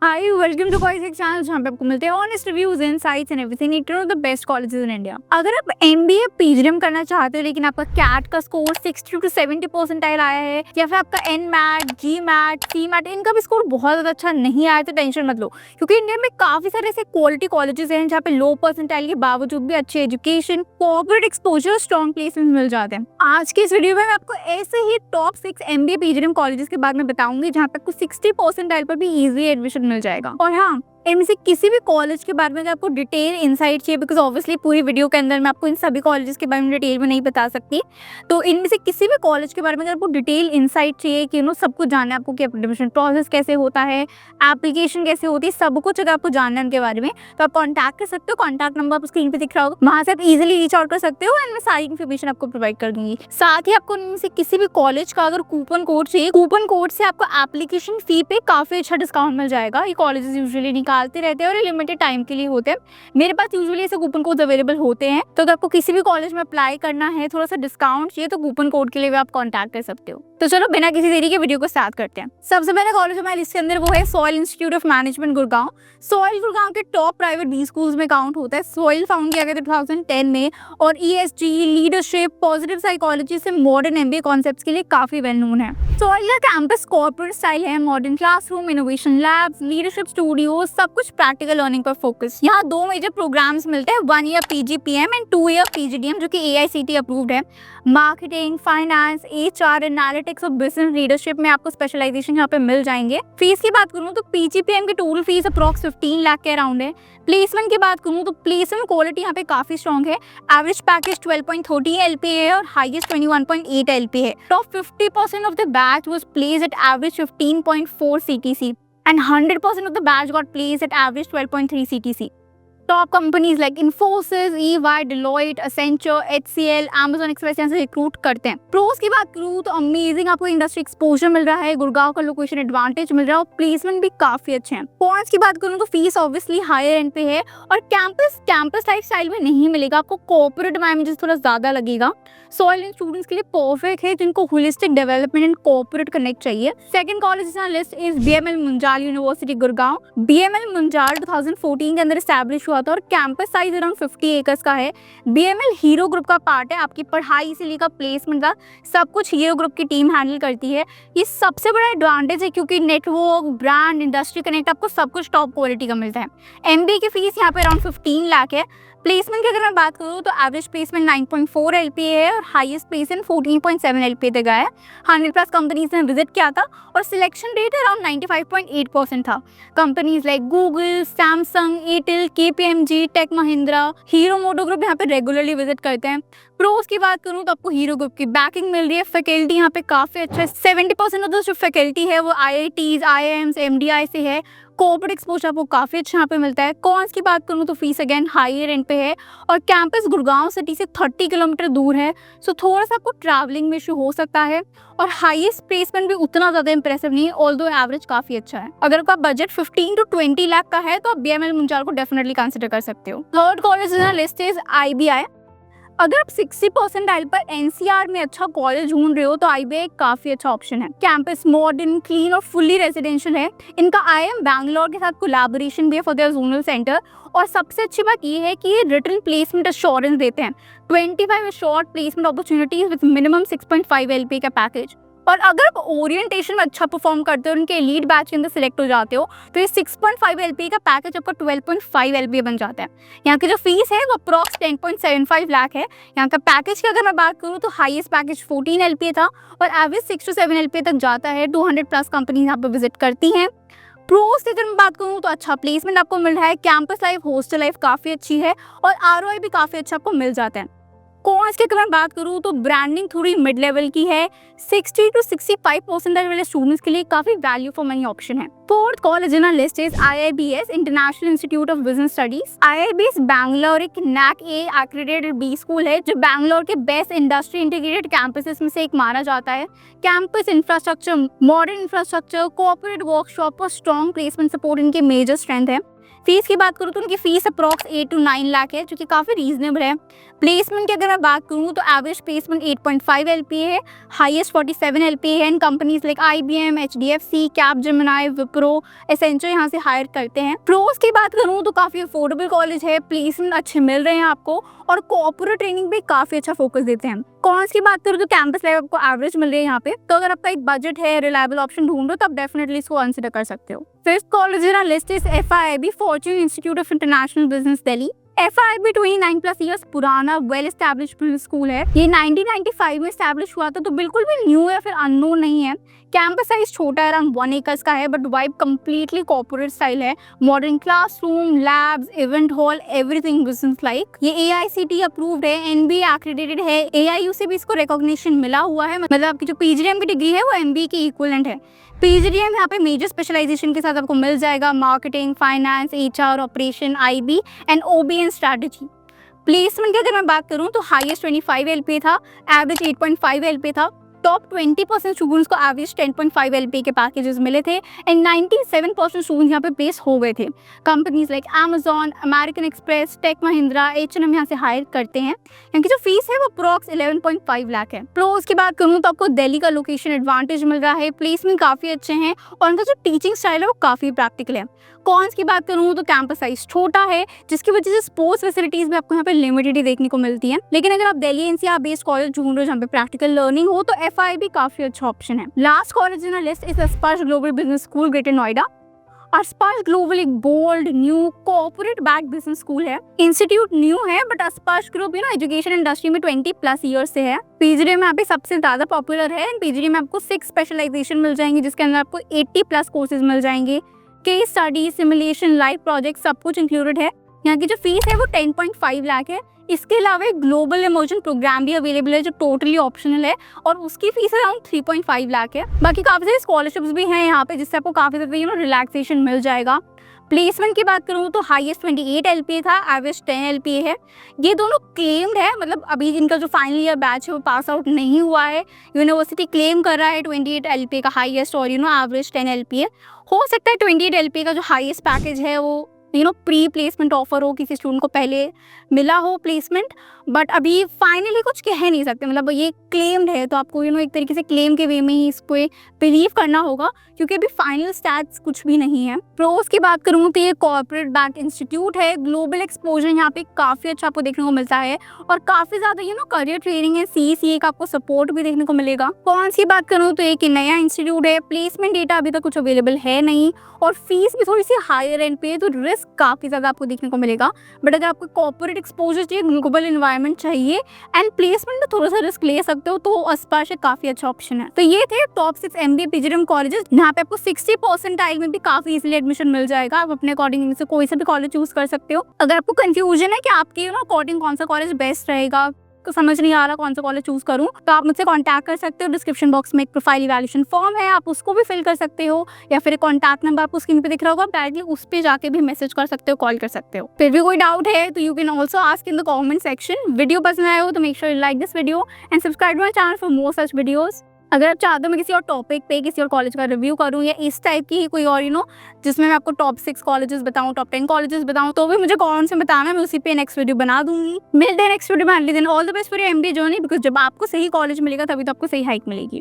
Hi welcome to college एक channel जहाँ पे आपको मिलते हैं honest reviews insights and everything need to know the best colleges in India. अगर आप एमबीए पीजीडीएम करना चाहते हो लेकिन आपका कैट का स्कोर 60 to 70 परसेंटाइल आया है या फिर आपका एनमैट, जीमैट, सीमैट इनका भी स्कोर बहुत ज़्यादा अच्छा नहीं आया तो टेंशन मत लो, क्योंकि इंडिया में काफ़ी सारे ऐसे क्वालिटी कॉलेजेस हैं जहाँ पे लो परसेंटाइल के बावजूद भी अच्छी education, corporate exposure, strong placement मिल जाते हैं। आज के इस वीडियो में मैं आपको ऐसे ही टॉप 6 एमबीए पीजीडीएम कॉलेजेस के बारे में बताऊंगी जहाँ पे आपको 60 परसेंटाइल पर भी इजी एडमिशन मिल जाएगा। और हाँ, इनमें से किसी भी कॉलेज के बारे में अगर आपको डिटेल इनसाइट चाहिए, बिकॉज ऑब्वियसली पूरी वीडियो के अंदर मैं आपको इन सभी कॉलेजेस के बारे में डिटेल में नहीं बता सकती, तो इनमें से किसी भी कॉलेज के बारे में अगर आपको डिटेल इनसाइट चाहिए कि सब कुछ जानना है आपको कि एडमिशन प्रोसेस कैसे होता है, एप्लीकेशन कैसे होती है, सब कुछ अगर आपको जानना है उनके बारे में तो आप कॉन्टैक्ट कर सकते हो। कॉन्टैक्ट नंबर आप स्क्रीन पे दिख रहा होगा, वहाँ से आप इजिली रीच आउट कर सकते हो एंड मैं सारी इन्फॉर्मेशन आपको प्रोवाइड कर दूंगी। साथ ही आपको इनमें से किसी भी कॉलेज का अगर कूपन कोड चाहिए, कूपन कोड से आपको एप्लीकेशन फी पे काफी अच्छा डिस्काउंट मिल जाएगा। ये कॉलेजेस यूजुअली निकालते रहते हैं और लिमिटेड टाइम के लिए होते हैं। मेरे पास यूजुअली ऐसे कूपन कोड अवेलेबल होते हैं, तो अगर आपको किसी भी कॉलेज में अप्लाई करना है, थोड़ा सा डिस्काउंट चाहिए, तो कूपन कोड के लिए भी आप कांटेक्ट कर सकते हो। तो चलो बिना किसी देरी के वीडियो को स्टार्ट करते हैं। सबसे पहले कॉलेज हमारे लिस्ट के अंदर वो है soil institute of management Gurgaon. Soil Gurgaon के टॉप प्राइवेट बी स्कूल्स में काउंट होता है। सॉइल फाउंड किया गया था 2010 में और ESG, लीडरशिप, पॉजिटिव साइकोलॉजी से मॉडर्न एमबीए कॉन्सेप्ट्स के लिए काफी वेल नोन है। सॉइल का कैंपस कॉर्पोरेट स्टाइल है, modern classroom, innovation labs, leadership studio, सब कुछ प्रैक्टिकल लर्निंग पर फोकस। यहाँ 2 मेजर प्रोग्राम्स मिलते हैं, 1 year PGPM and 2 year PGDM जो कि AICTE अप्रूव्ड है। मार्केटिंग, फाइनेंस, HR, एनालिटिक्स और बिजनेस लीडरशिप में आपको स्पेशलाइजेशन यहाँ पे मिल जाएंगे। फीस की बात करूँ तो PGPM की टोटल फीस अप्रॉक्स 15 लाख के अराउंड है। प्लेसमेंट की बात करूँ तो प्लेसमेंट क्वालिटी यहाँ पे काफी स्ट्रॉन्ग है। एवरेज पैकेज 12.30 LPA है और हाईएस्ट 21.8 LPA है। Top 50% of the batch was placed at average 15.4 CTC and 100% of the batch got placed at average 12.3 CTC. Top companies like Infosys, EY, Deloitte, Accenture, HCL, Amazon express यहाँ से recruit करते हैं। Pros की बात करूँ तो amazing आपको इंडस्ट्री एक्सपोजर मिल रहा है, गुड़गांव का लोकेशन एडवांटेज मिल रहा है और प्लेसमेंट भी काफी अच्छे हैं। पॉइंट्स की बात करूँ तो फीस ऑब्वियसली हायर एंड पे है और कैंपस लाइफ स्टाइल में नहीं मिलेगा आपको, कॉर्पोरेट एनवायरनमेंट थोड़ा ज्यादा लगेगा। सॉइल स्टूडेंट्स के लिए परफेक्ट है जिनको holistic development and corporate connect चाहिए। Second college list is BML Munjal university Gurgaon. BML Munjal 2014 के अंदर एस्टैब्लिश हुआ था और कैंपस साइज अराउंड 50 एकर्स का है। BML हीरो ग्रुप का पार्ट है, आपकी पढ़ाई से लेकर प्लेसमेंट का सब कुछ हीरो ग्रुप की टीम हैंडल करती है। ये सबसे बड़ा एडवांटेज है क्योंकि नेटवर्क, ब्रांड, इंडस्ट्री कनेक्ट आपको सब कुछ टॉप क्वालिटी का मिलता है। MBA की फीस यहाँ पे अराउंड 15 लाख है। प्लेसमेंट की अगर मैं बात करूँ तो एवरेज प्लेसमेंट 9.4 LPA है और हाईएस्ट प्लेसमेंट 14.7 LPA तक आया है। 100+ कंपनीज ने विजिट किया था और सिलेक्शन रेट अराउंड 95.8% था। Companies like Google, Samsung, Airtel, KPMG, Tech Mahindra, Hero Moto group यहाँ पे रेगुलरली विजिट करते हैं। प्रोज की बात करूँ तो आपको हीरो ग्रुप की बैकिंग मिल रही है। फैकल्टी यहाँ पे काफी अच्छा है, 70% ऑफ जो फैकल्टी है वो IITs, IIMs, MDI से है। कॉर्पोरेट एक्सपोजर आपको काफी अच्छा यहाँ पे मिलता है। कॉन्स की बात करूँ तो फीस अगेन हायर एंड पे है और कैंपस गुड़गांव सिटी से 30 किलोमीटर दूर है, सो थोड़ा सा आपको ट्रैवलिंग में इशू हो सकता है और हाईएस्ट प्लेसमेंट भी उतना ज्यादा इंप्रेसिव नहीं है, ऑल्दो एवरेज काफी अच्छा है। अगर आपका बजट 15 to 20 लाख का है तो आप BML मुंजाल को डेफिनेटली कंसिडर कर सकते हो। Third college list is IBI। अगर आप 60 परसेंटाइल पर NCR में अच्छा कॉलेज ढूंढ रहे हो तो IBI काफी अच्छा ऑप्शन है। कैंपस मॉडर्न, क्लीन और फुल्ली रेजिडेंशियल है। इनका IIM बैंगलोर के साथ कोलैबोरेशन भी है फॉर देयर जोनल सेंटर और सबसे अच्छी बात ये है कि ये रिटन प्लेसमेंट अश्योरेंस देते हैं। 25 assured placement opportunities with minimum 6.5 LPA का पैकेज। और अगर आप ओरिएंटेशन में अच्छा परफॉर्म करते हो, उनके लीड बैच के अंदर सिलेक्ट हो जाते हो तो ये 6.5 LPA का पैकेज आपका 12.5 LPA बन जाता है। यहाँ की जो फीस है वो अप्रॉक्स 10.75 लाख है। यहाँ का पैकेज की अगर मैं बात करूँ तो हाईएस्ट पैकेज 14 LPA था और एवरेज 6 to 7 LPA तक जाता है। 200+ कंपनी यहाँ पे विजिट करती हैं। प्रोज की अगर मैं बात करूँ तो अच्छा प्लेसमेंट आपको मिल रहा है, कैंपस लाइफ, हॉस्टल लाइफ काफी अच्छी है और ROI भी काफी अच्छा आपको मिल जाता है। कॉन्स की अगर मैं बात करूँ तो ब्रांडिंग थोड़ी मिड लेवल की है, 60 to 65% वाले स्टूडेंट्स के लिए काफी वैल्यू फॉर मनी ऑप्शन है। Fourth college in list is IIBS international institute of business studies. IIBS Bangalore एक NAC A accredited B school है जो बैंगलोर के बेस्ट इंडस्ट्री इंटीग्रेटेड कैंपसेस में से एक माना जाता है। Campus infrastructure, modern infrastructure, corporate workshop और स्ट्रॉन्ग प्लेसमेंट सपोर्ट इनके मेजर स्ट्रेंथ है। फीस की बात करूँ तो उनकी फीस अप्रॉक्स 8 to 9 लाख है, जो कि काफ़ी रीजनेबल है। प्लेसमेंट की अगर मैं बात करूँ तो एवरेज प्लेसमेंट 8.5 LPA है, हाईएस्ट 47 LPA है। In companies like IBM, HDFC, Capgemini, Wipro, Accenture यहाँ से हायर करते हैं। प्रोस की बात करूँ तो काफ़ी अफोर्डेबल कॉलेज है, प्लेसमेंट अच्छे मिल रहे हैं आपको और कॉर्पोरेट ट्रेनिंग पे काफ़ी अच्छा फोकस देते हैं। कॉन्स की बात करूँ तो कैंपस लाइफ आपको एवरेज मिल रही है यहाँ पे, तो अगर आपका एक बजट है, रिलायबल ऑप्शन ढूंढ रहे हो तो आप डेफिनेटली इसको कंसिडर कर सकते हो। Fifth college in list is FIIB, Fortune institute of international business Delhi. FIIB 29+ years पुराना वेल एस्टैब्लिश्ड स्कूल है। ये 1995 में एस्टैब्लिश हुआ था, तो बिल्कुल भी न्यू या फिर अननोन नहीं है। कैंपस साइज छोटा है, अराउंड 1 एकर्स का है, but vibe completely corporate style है। Modern classroom, labs, event hall, everything business like. ये AICTE अप्रूव्ड है, NBA एक्रेडिटेड है, AIU से भी इसको रिकॉग्निशन मिला हुआ है। मतलब आपकी जो PGDM की डिग्री है वो MBA की इक्विवेलेंट है। PGDM यहाँ पे मेजर स्पेशलाइजेशन के साथ आपको मिल जाएगा, marketing, finance, HR, operation, IB and OB and strategy. Placement की अगर मैं बात करूँ तो हाईएस्ट 25 LPA था, एवरेज 8.5 LPA था। टॉप 20% स्टूडेंट्स को एवरेज 10.5 LPA के पैकेजेस मिले थे एंड 97% स्टूडेंट्स यहाँ पे प्लेस हो गए थे। Companies like Amazon, American Express, Tech Mahindra, H&M यहाँ से हायर करते हैं। इनकी जो फीस है वो अप्रॉक्स 11.5 लाख है। प्रोस की बात करूँ तो आपको दिल्ली का लोकेशन एडवांटेज मिल रहा है, प्लेसमेंट काफ़ी अच्छे हैं और उनका जो टीचिंग स्टाइल है वो काफ़ी प्रैक्टिकल है। कॉन्स की बात करूँ तो कैंपस साइज छोटा है, जिसकी वजह से स्पोर्ट्स फैसिलिटीज भी आपको यहाँ पे लिमिटेड ही देखने को मिलती है। लेकिन अगर आप दिल्ली NCR बेस्ड कॉलेज ढूंढ रहे हो जहाँ पे प्रैक्टिकल लर्निंग हो तो FIIB काफी अच्छा ऑप्शन है। Last college in list is Asparsh global business school, greater Noida. Asparsh global एक bold new corporate back business school है। इंस्टीट्यूट न्यू है but Asparsh group education industry में 20+ ईयर्स से है। PGDM में यहाँ पे सबसे ज्यादा पॉपुलर है। PGDM में आपको 6 स्पेशलाइजेशन मिल जाएंगे, जिसके अंदर आपको 80+ कोर्सेज मिल जाएंगे। Case study, simulation, live project सब कुछ इंक्लूडेड है। यहाँ की जो फीस है वो 10.5 लाख है। इसके अलावा एक ग्लोबल इमर्जन प्रोग्राम भी अवेलेबल है जो टोटली ऑप्शनल है और उसकी फीस अराउंड 3.5 लाख है। बाकी काफ़ी सारी स्कॉलरशिप्स भी हैं यहाँ पे, जिससे आपको काफ़ी ज़्यादा रिलैक्सेशन मिल जाएगा। प्लेसमेंट की बात करूँ तो हाईएस्ट 28 LPA था, एवरेज 10 LPA है। ये दोनों क्लेम्ड है, मतलब अभी जिनका जो फाइनल ईयर बैच है वो पास आउट नहीं हुआ है। यूनिवर्सिटी क्लेम कर रहा है 28 LPA का हाईएस्ट और एवरेज 10 LPA। हो सकता है 28 LPA का जो हाईएस्ट पैकेज है वो प्री प्लेसमेंट ऑफर हो, किसी स्टूडेंट को पहले मिला हो प्लेसमेंट, बट अभी फाइनली कुछ कह नहीं सकते। मतलब ये क्लेम्ड है तो आपको एक तरीके से क्लेम के वे में ही इसको बिलीव करना होगा, क्योंकि अभी फाइनल स्टैट्स कुछ भी नहीं है। प्रोस की बात करूँ तो ये कॉर्पोरेट बैंक इंस्टीट्यूट है। ग्लोबल एक्सपोजर यहाँ पे काफ़ी अच्छा आपको देखने को मिलता है और काफ़ी ज़्यादा करियर ट्रेनिंग है, CCA का आपको सपोर्ट भी देखने को मिलेगा। कौन सी बात करूँ तो एक नया इंस्टीट्यूट है। प्लेसमेंट डेटा अभी तक कुछ अवेलेबल है नहीं और फीस भी थोड़ी सी हायर एंड पे है, तो रिस्क काफ़ी ज़्यादा आपको देखने को मिलेगा। बट अगर आपको कॉर्पोरेट एक्सपोजर चाहिए, ग्लोबल एनवायरनमेंट चाहिए एंड प्लेसमेंट में थोड़ा सा रिस्क ले सकते हो, तो अस्पर्श काफ़ी अच्छा ऑप्शन है। तो ये थे टॉप 6 MBA PGDM कॉलेजेस, जहाँ पे आपको 60% में भी काफ़ी इजीली एडमिशन मिल जाएगा। आप अपने अकॉर्डिंग से कोई सा भी कॉलेज चूज कर सकते हो। अगर आपको कंफ्यूजन है कि आपके अकॉर्डिंग कौन सा कॉलेज बेस्ट रहेगा, तो समझ नहीं आ रहा कौन सा कॉलेज चूज करूं, तो आप मुझसे कांटेक्ट कर सकते हो। डिस्क्रिप्शन बॉक्स में एक प्रोफाइल इवैल्यूएशन फॉर्म है, आप उसको भी फिल कर सकते हो, या फिर कॉन्टैक्ट नंबर आपको स्क्रीन पे दिख रहा होगा, आप डायरेक्टली उस पे जाके भी मैसेज कर सकते हो, कॉल कर सकते हो। फिर भी कोई डाउट है तो you can also ask in the comment section. Video पसंद आया हो तो make sure you like this video and subscribe to my channel for more such videos. अगर आप चाहते हो मैं किसी और टॉपिक पे किसी और कॉलेज का रिव्यू करूँ या इस टाइप की ही कोई और जिसमें मैं आपको टॉप 6 कॉलेजेस बताऊँ, टॉप 10 कॉलेजेस बताऊँ, तो भी मुझे कौन से बताना, मैं उसी पे नेक्स्ट वीडियो बना दूंगी। मिलते हैं नेक्स्ट वीडियो में। All the best for your MBA journey, because जब आपको सही कॉलेज मिलेगा तभी तो आपको सही हाइक मिलेगी।